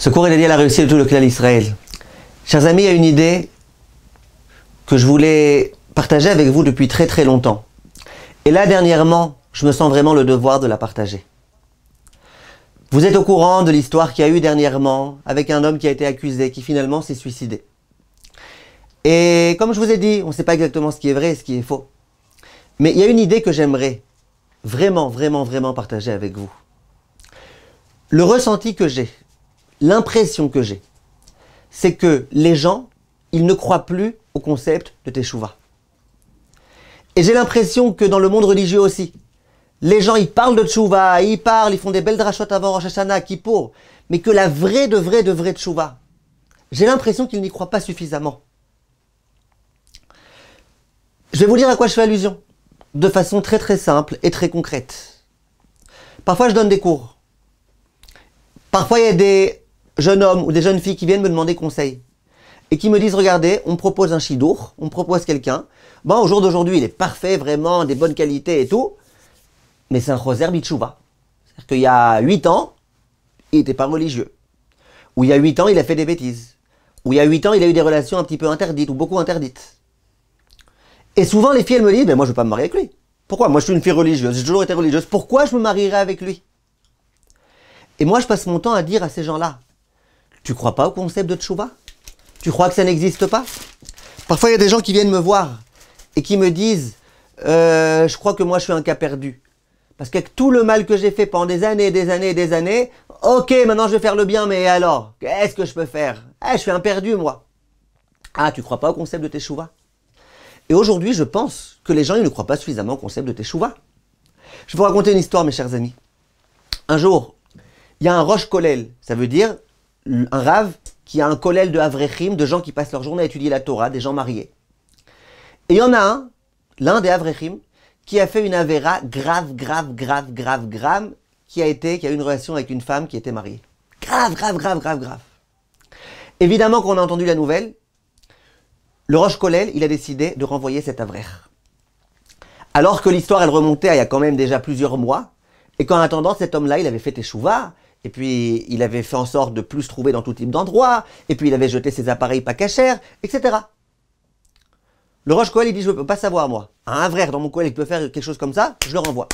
Ce cours est dédié à la réussite de tout le clan Israël. Chers amis, il y a une idée que je voulais partager avec vous depuis très très longtemps. Et là, dernièrement, je me sens vraiment le devoir de la partager. Vous êtes au courant de l'histoire qu'il y a eu dernièrement avec un homme qui a été accusé, qui finalement s'est suicidé. Et comme je vous ai dit, on ne sait pas exactement ce qui est vrai et ce qui est faux. Mais il y a une idée que j'aimerais vraiment partager avec vous. Le ressenti que j'ai, l'impression que j'ai, c'est que les gens, ils ne croient plus au concept de Teshuvah. Et j'ai l'impression que dans le monde religieux aussi, les gens, ils parlent de Teshuvah, ils font des belles drachot avant Rosh Hashanah, Kippour, mais que la vraie de vraie Teshuvah, j'ai l'impression qu'ils n'y croient pas suffisamment. Je vais vous dire à quoi je fais allusion, de façon très simple et très concrète. Parfois, je donne des cours. Parfois, il y a des jeunes hommes ou des jeunes filles qui viennent me demander conseil et qui me disent, regardez, on me propose un shidour, on me propose quelqu'un. Bon, au jour d'aujourd'hui, il est parfait, vraiment, des bonnes qualités et tout, mais c'est un choser bitchouva. C'est-à-dire qu'il y a 8 ans, il n'était pas religieux. Ou il y a 8 ans, il a fait des bêtises. Ou il y a 8 ans, il a eu des relations un petit peu interdites ou beaucoup interdites. Et souvent, les filles, elles me disent, mais moi, je ne veux pas me marier avec lui. Pourquoi? Moi, je suis une fille religieuse, j'ai toujours été religieuse. Pourquoi je me marierais avec lui? Et moi, je passe mon temps à dire à ces gens-là, tu crois pas au concept de teshuvah? Tu crois que ça n'existe pas? Parfois, il y a des gens qui viennent me voir et qui me disent, je crois que moi, je suis un cas perdu. Parce qu'avec tout le mal que j'ai fait pendant des années, ok, maintenant je vais faire le bien, mais alors, qu'est-ce que je peux faire? Je suis un perdu, moi. Ah, tu crois pas au concept de teshuvah? Et aujourd'hui, je pense que les gens, ils ne croient pas suffisamment au concept de teshuvah. Je vais vous raconter une histoire, mes chers amis. Un jour, il y a un rosh kollel, ça veut dire un rave qui a un kollel de avrechim, de gens qui passent leur journée à étudier la Torah, des gens mariés. Et il y en a l'un des avrechim, qui a fait une avéra grave, qui a eu une relation avec une femme qui était mariée. Grave. Évidemment, quand on a entendu la nouvelle, le rosh kollel, il a décidé de renvoyer cet avrech. Alors que l'histoire, elle remontait à il y a quand même déjà plusieurs mois, et qu'en attendant, cet homme-là, il avait fait teshuvah, et puis il avait fait en sorte de plus se trouver dans tout type d'endroits, et puis il avait jeté ses appareils pas cachers, etc. Le rosh kollel, il dit, je ne peux pas savoir, moi. Un avrech dans mon kollel qui peut faire quelque chose comme ça, je le renvoie.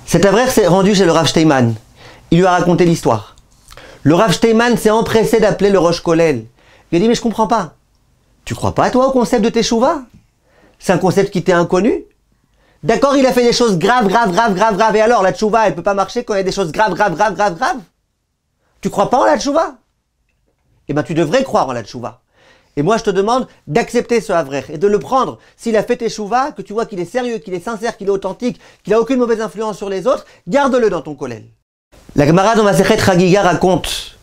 Cet avrech s'est rendu chez le Rav Steinman. Il lui a raconté l'histoire. Le Rav Steinman s'est empressé d'appeler le rosh kollel. Il a dit, mais je comprends pas. Tu crois pas, toi, au concept de teshuvah? C'est un concept qui t'est inconnu? D'accord, il a fait des choses graves. Et alors, la teshuvah, elle peut pas marcher quand il y a des choses graves. Tu crois pas en la teshuvah? Eh ben, tu devrais croire en la teshuvah. Et moi, je te demande d'accepter ce avrech et de le prendre. S'il a fait teshuvah, que tu vois qu'il est sérieux, qu'il est sincère, qu'il est authentique, qu'il a aucune mauvaise influence sur les autres, garde-le dans ton kollel. La Gemara dans Masechet Chagiga raconte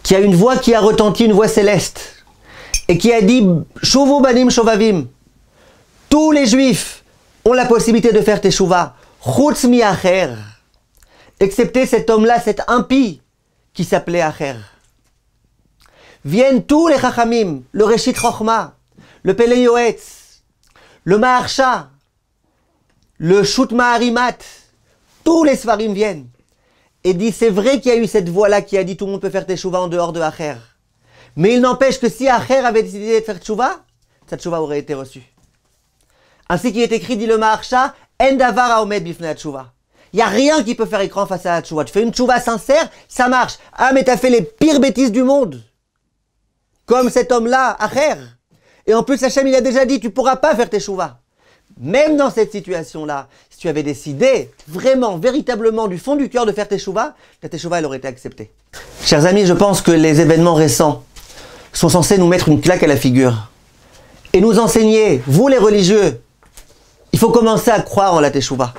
qu'il y a une voix qui a retenti, une voix céleste, et qui a dit « Shuvu banim shovavim ». Tous les juifs ont la possibilité de faire teshuvah, chutz mi acher, excepté cet homme-là, cet impie, qui s'appelait Acher. Viennent tous les chachamim, le Reshit Chochma, le Pelei Yoetz, le Maharsha, le Shut Maharimat, tous les Sfarim viennent et disent c'est vrai qu'il y a eu cette voix-là qui a dit tout le monde peut faire teshuvah en dehors de Acher. Mais il n'empêche que si Acher avait décidé de faire teshuvah, sa teshuvah aurait été reçue. Ainsi qu'il est écrit, dit le Maharsha, En davar haomed bifnei teshuvah. Il n'y a rien qui peut faire écran face à la teshuvah. Tu fais une teshuvah sincère, ça marche. Ah, mais tu as fait les pires bêtises du monde. Comme cet homme-là, Acher. Et en plus, Hachem, il a déjà dit, tu ne pourras pas faire teshuvah. Même dans cette situation-là, si tu avais décidé vraiment, véritablement, du fond du cœur de faire teshuvah, la teshuvah, elle aurait été acceptée. Chers amis, je pense que les événements récents sont censés nous mettre une claque à la figure. Et nous enseigner, vous les religieux, il faut commencer à croire en la teshuvah.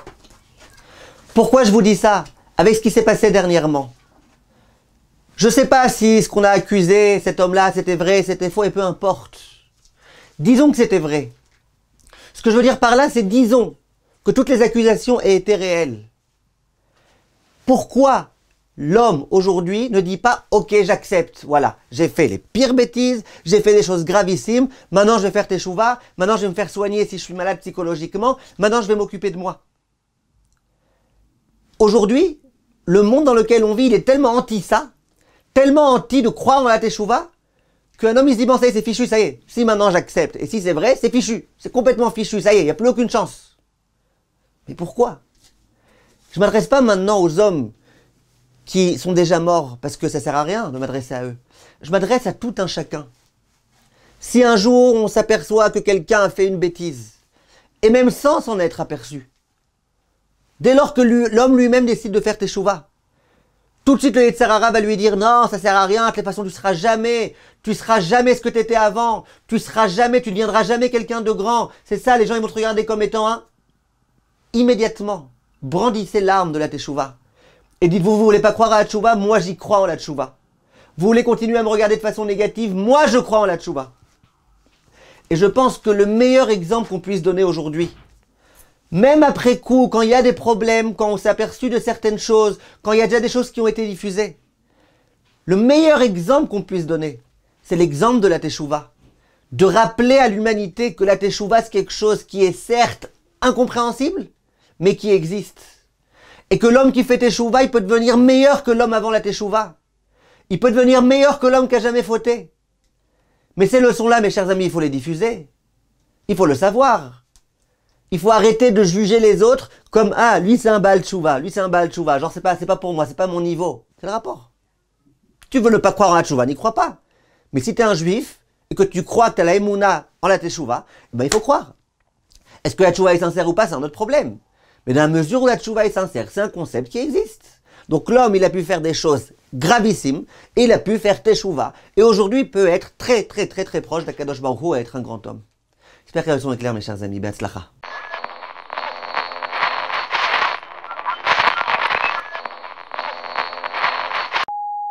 Pourquoi je vous dis ça? Avec ce qui s'est passé dernièrement. Je ne sais pas si ce qu'on a accusé, cet homme-là, c'était vrai, c'était faux, et peu importe. Disons que c'était vrai. Ce que je veux dire par là, c'est disons que toutes les accusations aient été réelles. Pourquoi l'homme aujourd'hui ne dit pas « Ok, j'accepte, voilà, j'ai fait les pires bêtises, j'ai fait des choses gravissimes, maintenant je vais faire teshuvah, maintenant je vais me faire soigner si je suis malade psychologiquement, maintenant je vais m'occuper de moi ». Aujourd'hui, le monde dans lequel on vit, il est tellement anti ça, tellement anti de croire en la teshuva qu'un homme il se dit bon ça y est c'est fichu, ça y est, si maintenant j'accepte et si c'est vrai c'est fichu, c'est complètement fichu, ça y est, il n'y a plus aucune chance. Mais pourquoi? Je ne m'adresse pas maintenant aux hommes qui sont déjà morts parce que ça ne sert à rien de m'adresser à eux. Je m'adresse à tout un chacun. Si un jour on s'aperçoit que quelqu'un a fait une bêtise, et même sans s'en être aperçu, dès lors que l'homme lui-même décide de faire teshuva, tout de suite le Yetzer Hara va lui dire non, ça sert à rien, de toute façon tu seras jamais ce que tu étais avant, tu ne deviendras jamais quelqu'un de grand. C'est ça, les gens ils vont te regarder comme étant un. Immédiatement, brandissez l'arme de la teshuva et dites-vous, vous voulez pas croire à la teshuva, moi j'y crois en la teshuva. Vous voulez continuer à me regarder de façon négative, moi je crois en la teshuva. Et je pense que le meilleur exemple qu'on puisse donner aujourd'hui, même après coup, quand il y a des problèmes, quand on s'est aperçu de certaines choses, quand il y a déjà des choses qui ont été diffusées, le meilleur exemple qu'on puisse donner, c'est l'exemple de la teshuva. De rappeler à l'humanité que la teshuva c'est quelque chose qui est certes incompréhensible, mais qui existe. Et que l'homme qui fait teshuva, il peut devenir meilleur que l'homme avant la teshuva. Il peut devenir meilleur que l'homme qui a jamais fauté. Mais ces leçons-là, mes chers amis, il faut les diffuser. Il faut le savoir. Il faut arrêter de juger les autres comme « Ah, lui c'est un Baal Tshuva, lui c'est un Baal Tshuva. » Genre, c'est pas pour moi, c'est pas mon niveau. C'est le rapport. Tu veux ne pas croire en la Tshuva, n'y crois pas. Mais si tu es un juif et que tu crois que tu as la Emouna en la Teshuva, ben il faut croire. Est-ce que la Tshuva est sincère ou pas, c'est un autre problème. Mais dans la mesure où la Tshuva est sincère, c'est un concept qui existe. Donc l'homme, il a pu faire des choses gravissimes, et il a pu faire Teshuva. Et aujourd'hui, il peut être très proche d'Akadosh Baruch Hu et être un grand homme. J'espère que la leçon est claire, mes chers amis. Be'atzlacha.